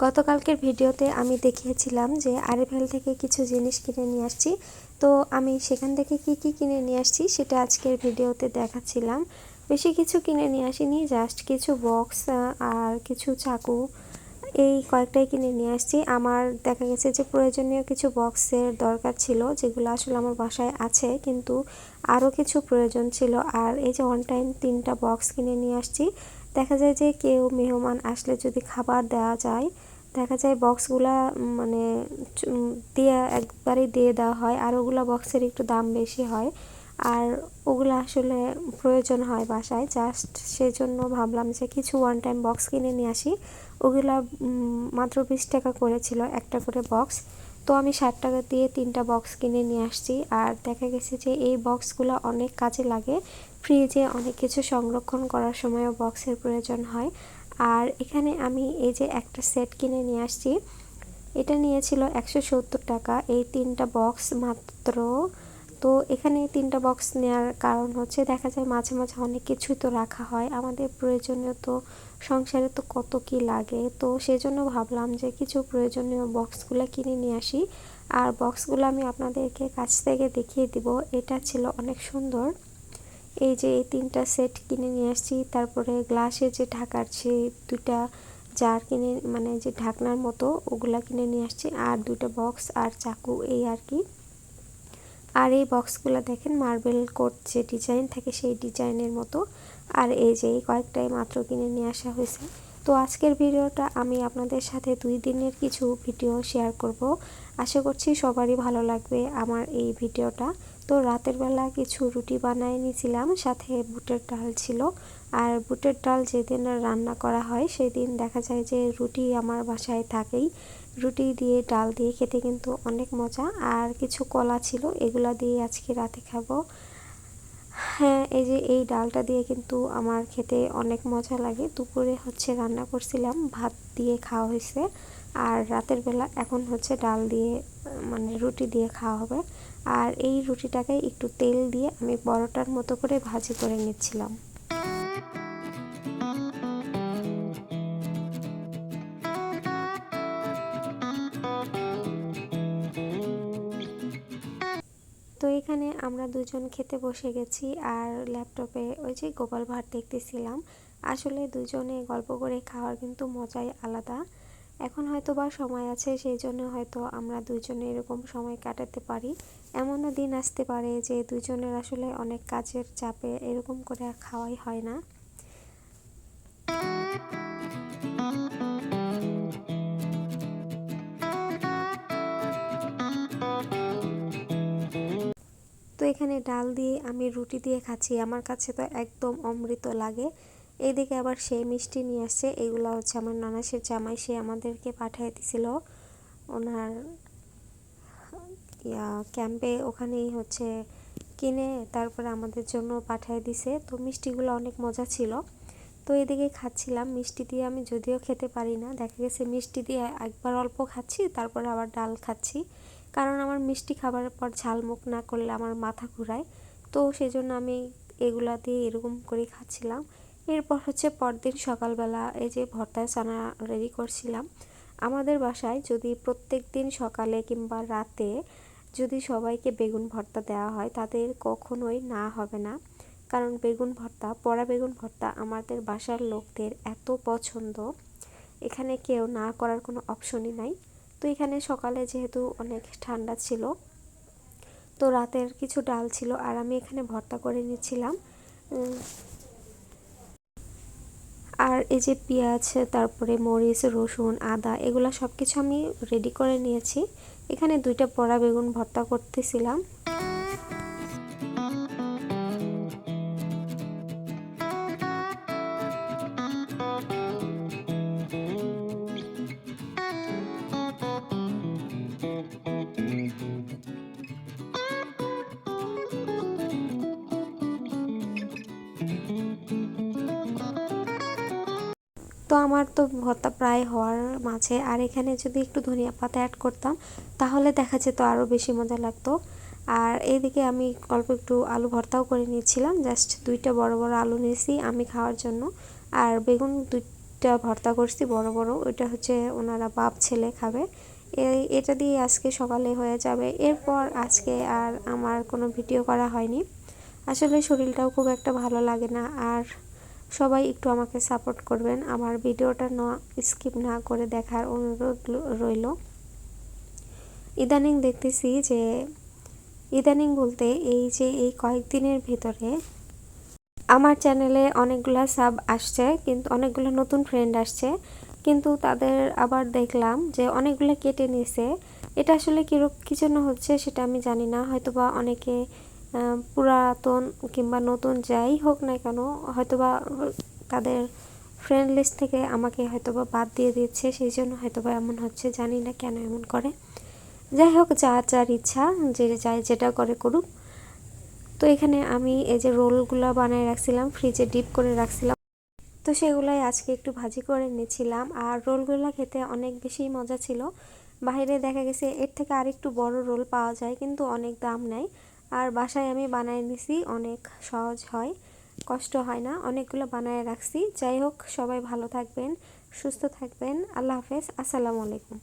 গতকালকের ভিডিওতে আমি দেখিয়েছিলাম যে আরএফএল থেকে কিছু জিনিস কিনে নিয়ে আসছি। তো আমি সেখান থেকে কি কি কিনে নিয়ে আসছি সেটা আজকের ভিডিওতে দেখাচ্ছিলাম। বেশি কিছু কিনে নিয়ে আসিনি, জাস্ট কিছু বক্স আর কিছু চাকু, এই কয়েকটাই কিনে নিয়ে আসছি। আমার দেখা গেছে যে প্রয়োজনীয় কিছু বক্সের দরকার ছিল, যেগুলো আসলে আমার বাসায় আছে, কিন্তু আরও কিছু প্রয়োজন ছিল। আর এই যে অন টাইম 3টা বক্স কিনে নিয়ে আসছি। দেখা যায় যে কেউ মেহমান আসলে যদি খাবার দেওয়া যায়, দেখা যায় বক্সগুলা মানে দিয়ে একবারেই দিয়ে দেওয়া হয়, আর ওগুলা বক্সের একটু দাম বেশি হয়, আর ওগুলো আসলে প্রয়োজন হয় বাসায়। জাস্ট সেজন্য ভাবলাম যে কিছু ওয়ান টাইম বক্স কিনে নিয়ে আসি। ওগুলা মাত্র 20 টাকা করেছিল একটা করে বক্স। তো আমি 60 টাকা দিয়ে 3টা বক্স কিনে নিয়ে আসছি। আর দেখা গেছে যে এই বক্সগুলো অনেক কাজে লাগে। ফ্রিজে অনেক কিছু সংরক্ষণ করার সময়ও বক্সের প্রয়োজন হয়। আর এখানে আমি এই যে একটা সেট কিনে নিয়ে আসছি, এটা নিয়েছিল 170 টাকা, এই 3টা বক্স মাত্র। তো এখানে 3টা বক্স নেওয়ার কারণ হচ্ছে দেখা যায় মাঝে মাঝে অনেক কিছুই তো রাখা হয়, আমাদের প্রয়োজনীয় তো সংসারে তো কত কি লাগে। তো সেজন্য ভাবলাম যে কিছু প্রয়োজনীয় বক্সগুলো কিনে নিয়ে আসি। আর বক্সগুলো আমি আপনাদেরকে কাছ থেকে দেখিয়ে দিব। এটা ছিল অনেক সুন্দর। এই যে এই 3টা সেট কিনে নিয়ে আসছি। তারপরে গ্লাসের যে ঢাকার যে 2টা জার কিনে, মানে যে ঢাকনার মতো, ওগুলা কিনে নিয়ে আসছি। আর 2টা বক্স আর চাকু, এই আর কি। আর এই বক্সগুলো দেখেন মার্বেল কোট যে ডিজাইন থাকে সেই ডিজাইনের মতো। আর এই যে এই কয়েকটাই মাত্র কিনে নিয়ে আসা হয়েছে। তো আজকের ভিডিওটা আমি আপনাদের সাথে 2 দিনের কিছু ভিডিও শেয়ার করব। আশা করছি সবারই ভালো লাগবে আমার এই ভিডিওটা। তো রাতের বেলা কিছু রুটি বানিয়ে নিয়েছিলাম, সাথে বুটের ডাল ছিল। আর বুটের ডাল যেদিন রান্না করা হয় সেদিন দেখা যায় যে রুটি আমার বাসায় থাকেই। রুটি দিয়ে ডাল দিয়ে খেতে কিন্তু অনেক মজা। আর কিছু কলা ছিল, এগুলা দিয়ে আজকে রাতে খাবো। হ্যাঁ, এই যে এই ডালটা দিয়ে কিন্তু আমার খেতে অনেক মজা লাগে। দুপুরে হচ্ছে রান্না করছিলাম, ভাত দিয়ে খাওয়া হয়েছে। আর রাতের বেলা এখন হচ্ছে ডাল দিয়ে মানে রুটি দিয়ে খাওয়া হবে। আর এই রুটিটাকে একটু তেল দিয়ে আমি পরোটার মতো করে ভাজি করে নিচ্ছিলাম। তো এখানে আমরা দুজন খেতে বসে গেছি, আর ল্যাপটপে ওই যে গোপাল ভাঁড় দেখতেছিলাম। আসলে দুজনে গল্প করে খাওয়ার কিন্তু মজাই আলাদা। এখন হয়তো বা সময় আছে, সেই জন্য হয়তো আমরা দুজনে এরকম সময় কাটাতে পারি। এমনও দিন আসতে পারে যে দুজনের আসলে অনেক কাজের চাপে এরকম করে আর খাওয়াই হয় না। তো এখানে ডাল দিয়ে আমি রুটি দিয়ে খাচ্ছি, আমার কাছে তো একদম অমৃত লাগে। এইদিকে আবার সেই মিষ্টি নিয়ে আসছে, এগুলো হচ্ছে আমার ননাসের জামাই, সে আমাদেরকে পাঠিয়ে দিছিল ওনার ক্যাম্পে, ওখানেই হচ্ছে কিনে তারপরে আমাদের জন্য পাঠিয়ে দিছে। তো মিষ্টিগুলো অনেক মজা ছিল। তো এদিকে খাচ্ছিলাম মিষ্টি দিয়ে, আমি যদিও খেতে পারি না, দেখা গেছে মিষ্টি দিয়ে একবার অল্প খাচ্ছি, তারপরে আবার ডাল খাচ্ছি, কারণ আমার মিষ্টি খাবারের পর ঝালমুখ না করলে আমার মাথা ঘুরায়। তো সেই জন্য আমি এগুলা দিয়ে এরকম করে খাচ্ছিলাম। এরপর হচ্ছে পরদিন সকালবেলা এই যে ভর্তা চানা রেডি করছিলাম। আমাদের বাসায় যদি প্রত্যেক দিন সকালে কিংবা রাতে যদি সবাইকে বেগুন ভর্তা দেওয়া হয়, তাদের কখনোই না হবে না। কারণ বেগুন ভর্তা, পোড়া বেগুন ভর্তা আমাদের বাসার লোকদের এত পছন্দ, এখানে কেউ না করার কোনো অপশনই নাই। তো এখানে সকালে যেহেতু অনেক ঠান্ডা ছিল, তো রাতের কিছু ডাল ছিল, আর আমি এখানে ভর্তা করে নিচ্ছিলাম। আর এই যে পেঁয়াজ, তারপরে মরিচ, রসুন, আদা, এগুলো সব কিছু আমি রেডি করে নিয়েছি। এখানে 2টা পোড়া বেগুন ভর্তা করতেছিলাম। তো আমার তো ভর্তা প্রায় হওয়ার মাঝে, আর এখানে যদি একটু ধনিয়া পাতা অ্যাড করতাম তাহলে দেখা যেত আরও বেশি মজা লাগতো। আর এইদিকে আমি অল্প একটু আলু ভর্তাও করে নিয়েছিলাম, জাস্ট 2টা বড় বড় আলু নিয়েছি আমি খাওয়ার জন্য। আর বেগুন 2 দুইটা ভর্তা করছি বড় বড়, ওইটা হচ্ছে ওনারা বাপ ছেলে খাবে। এটা দিয়ে আজকে সকালে হয়ে যাবে। এরপর আজকে আর আমার কোনো ভিডিও করা হয়নি, আসলে শরীরটাও খুব একটা ভালো লাগে না। আর সবাই একটু আমাকে সাপোর্ট করবেন, আমার ভিডিওটা স্কিপ না করে দেখার অনুরোধ রইল। ইদানিং দেখতেছি যে, ইদানিং বলতে এই কয়েকদিনের ভেতরে আমার চ্যানেলে অনেকগুলো সাব আসছে, কিন্তু অনেকগুলো নতুন ফ্রেন্ড আসছে, কিন্তু তাদের আবার দেখলাম যে অনেকগুলো কেটে নিয়েছে। এটা আসলে কি জন্য হচ্ছে সেটা আমি জানি না, হয়তোবা অনেকে পুরাতন কিংবা নতুন যাই হোক না কেন হয়তোবা তাদের ফ্রেন্ড লিস্ট থেকে আমাকে হয়তোবা বাদ দিয়ে দিচ্ছে, সেই জন্য হয়তোবা এমন হচ্ছে, জানি না কেন এমন করে। যাই হোক, যার ইচ্ছা, যে যাই যেটা করে করুক। তো এখানে আমি এই যে রোলগুলো বানিয়ে রাখছিলাম, ফ্রিজে ডিপ করে রাখছিলাম, তো সেগুলাই আজকে একটু ভাজি করে নিয়েছিলাম। আর রোলগুলো খেতে অনেক বেশি মজা ছিল। বাইরে দেখা গেছে এর থেকে আরেকটু বড় রোল পাওয়া যায়, কিন্তু অনেক দাম নেয়। আর বাসায় আমি বানিয়ে নিছি, অনেক সহজ হয়, কষ্ট হয় না, অনেকগুলো বানিয়ে রাখছি। যাই হোক, সবাই ভালো থাকবেন, সুস্থ থাকবেন। আল্লাহ হাফেজ, আসসালামু আলাইকুম।